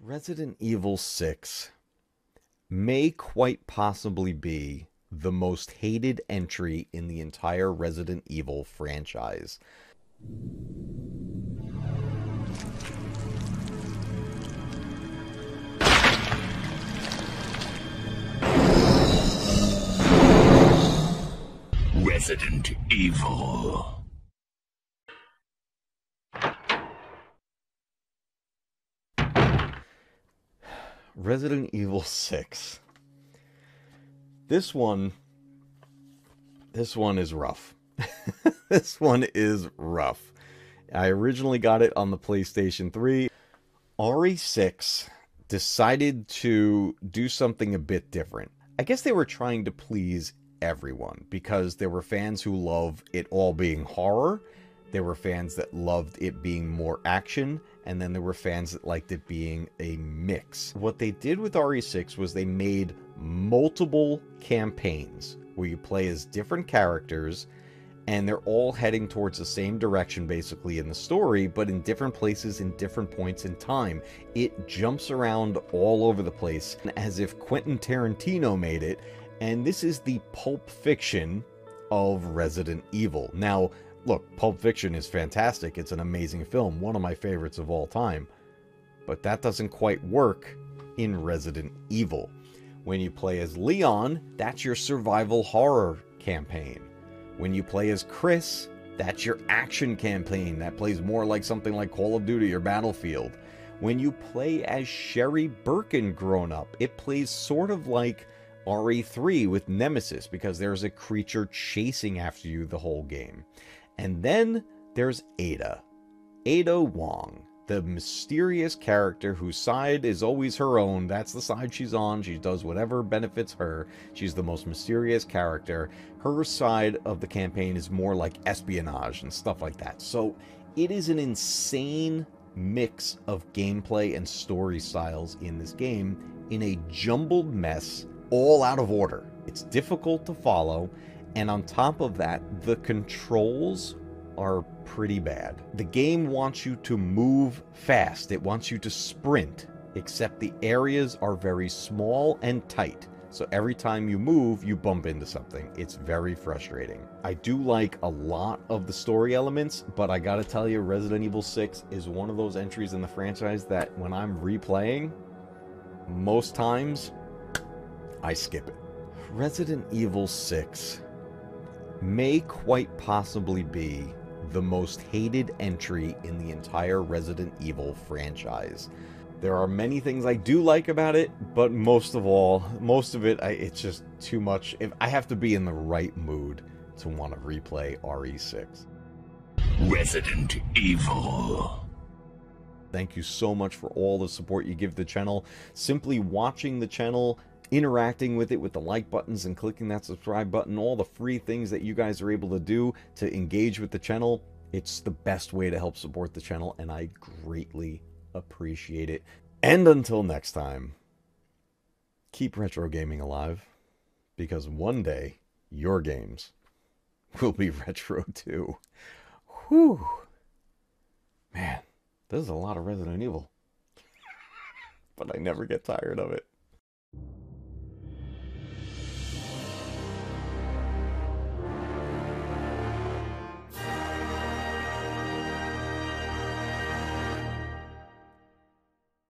Resident Evil 6 may quite possibly be the most hated entry in the entire Resident Evil franchise. Resident Evil. Resident Evil 6. This one is rough. This one is rough. I originally got it on the PlayStation 3. RE6 decided to do something a bit different. I guess they were trying to please everyone because there were fans who love it all being horror. There were fans that loved it being more action, and then there were fans that liked it being a mix. What they did with RE6 was they made multiple campaigns where you play as different characters, and they're all heading towards the same direction basically in the story, but in different places in different points in time. It jumps around all over the place as if Quentin Tarantino made it, and this is the Pulp Fiction of Resident Evil. Now, look, Pulp Fiction is fantastic. It's an amazing film, one of my favorites of all time. But that doesn't quite work in Resident Evil. When you play as Leon, that's your survival horror campaign. When you play as Chris, that's your action campaign. That plays more like something like Call of Duty or Battlefield. When you play as Sherry Birkin grown up, it plays sort of like RE3 with Nemesis, because there's a creature chasing after you the whole game. And then there's Ada. Ada Wong, the mysterious character whose side is always her own. That's the side she's on. She does whatever benefits her. She's the most mysterious character. Her side of the campaign is more like espionage and stuff like that. So it is an insane mix of gameplay and story styles in this game in a jumbled mess, all out of order. It's difficult to follow. And on top of that, the controls are pretty bad. The game wants you to move fast. It wants you to sprint, except the areas are very small and tight. So every time you move, you bump into something. It's very frustrating. I do like a lot of the story elements, but I gotta tell you, Resident Evil 6 is one of those entries in the franchise that when I'm replaying, most times, I skip it. Resident Evil 6 may quite possibly be the most hated entry in the entire Resident Evil franchise. There are many things I do like about it, but most of it, it's just too much. I have to be in the right mood to want to replay RE6. Resident Evil. Thank you so much for all the support you give the channel. Simply watching the channel, interacting with it with the like buttons and clicking that subscribe button, all the free things that you guys are able to do to engage with the channel, it's the best way to help support the channel, and I greatly appreciate it. And until next time, keep retro gaming alive, because one day your games will be retro too. Whew. Man, this is a lot of Resident Evil. But I never get tired of it.